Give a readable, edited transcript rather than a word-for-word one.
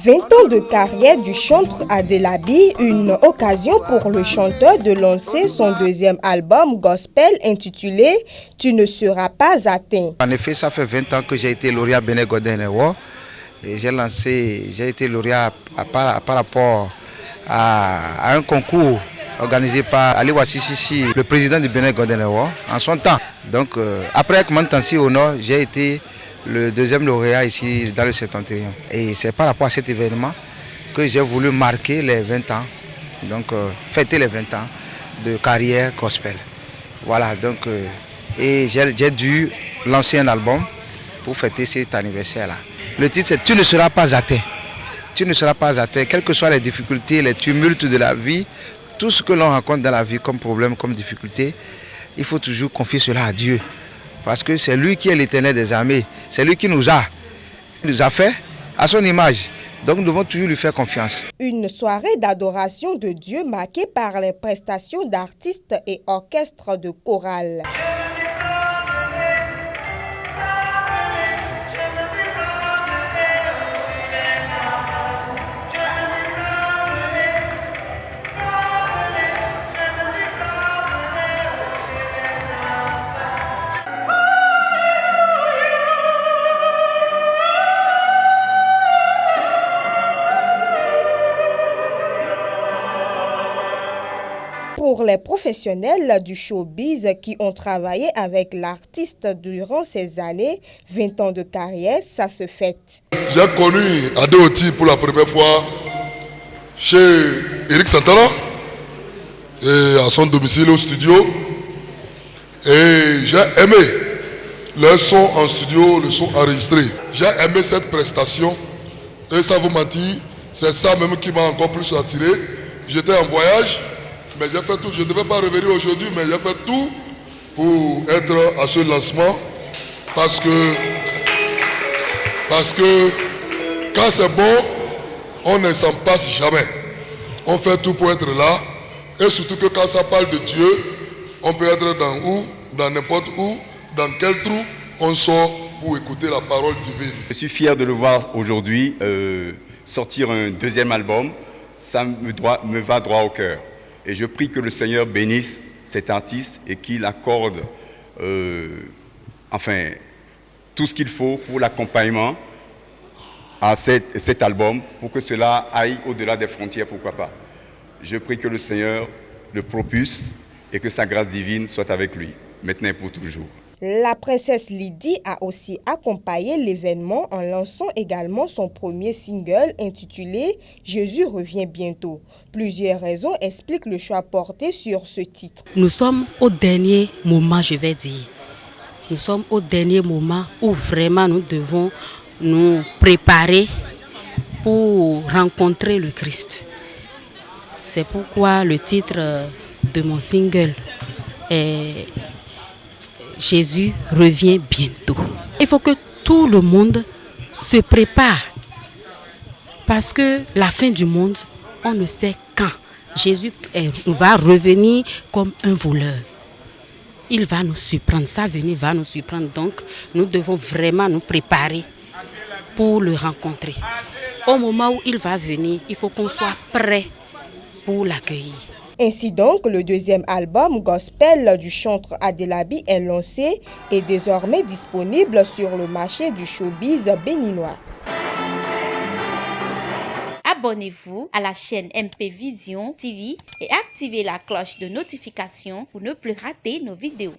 20 ans de carrière du chanteur Adelabi, une occasion pour le chanteur de lancer son deuxième album gospel intitulé « Tu ne seras pas atteint ». En effet, ça fait 20 ans que j'ai été lauréat Benin Golden Award. J'ai été lauréat par rapport à un concours organisé par Ali Wassissi, le président du Benin Golden Award, en son temps. Donc, après Mantansi au Nord, j'ai été le deuxième lauréat ici dans le Septentrion. Et c'est par rapport à cet événement que j'ai voulu marquer les 20 ans, donc fêter les 20 ans de carrière gospel. Voilà, donc, et j'ai dû lancer un album pour fêter cet anniversaire-là. Le titre c'est « Tu ne seras pas atteint ». Tu ne seras pas atteint, quelles que soient les difficultés, les tumultes de la vie, tout ce que l'on rencontre dans la vie comme problème, comme difficulté, il faut toujours confier cela à Dieu. Parce que c'est lui qui est l'Éternel des armées. C'est lui qui nous a fait à son image. Donc nous devons toujours lui faire confiance. Une soirée d'adoration de Dieu marquée par les prestations d'artistes et orchestres de chorale. Pour les professionnels du showbiz qui ont travaillé avec l'artiste durant ces années, 20 ans de carrière, ça se fête. J'ai connu Adeoti pour la première fois chez Eric Santana, et à son domicile au studio. Et j'ai aimé le son en studio, le son enregistré. J'ai aimé cette prestation. Et ça vous mentir, c'est ça même qui m'a encore plus attiré. J'étais en voyage. Mais j'ai fait tout, je ne devais pas revenir aujourd'hui, mais j'ai fait tout pour être à ce lancement. Parce que quand c'est bon, on ne s'en passe jamais. On fait tout pour être là. Et surtout que quand ça parle de Dieu, on peut être dans n'importe où, dans quel trou, on sort pour écouter la parole divine. Je suis fier de le voir aujourd'hui sortir un deuxième album. Ça me va droit au cœur. Et je prie que le Seigneur bénisse cet artiste et qu'il accorde tout ce qu'il faut pour l'accompagnement à cet album, pour que cela aille au-delà des frontières, pourquoi pas. Je prie que le Seigneur le propulse et que sa grâce divine soit avec lui, maintenant et pour toujours. La princesse Lydie a aussi accompagné l'événement en lançant également son premier single intitulé « Jésus revient bientôt ». Plusieurs raisons expliquent le choix porté sur ce titre. Nous sommes au dernier moment, je vais dire. Nous sommes au dernier moment où vraiment nous devons nous préparer pour rencontrer le Christ. C'est pourquoi le titre de mon single est Jésus revient bientôt. Il faut que tout le monde se prépare parce que la fin du monde, on ne sait quand. Jésus va revenir comme un voleur. Il va nous surprendre, sa venue va nous surprendre. Donc, nous devons vraiment nous préparer pour le rencontrer. Au moment où il va venir, il faut qu'on soit prêt pour l'accueillir. Ainsi donc, le deuxième album gospel du chanteur Adelabi est lancé et désormais disponible sur le marché du showbiz béninois. Abonnez-vous à la chaîne MP Vision TV et activez la cloche de notification pour ne plus rater nos vidéos.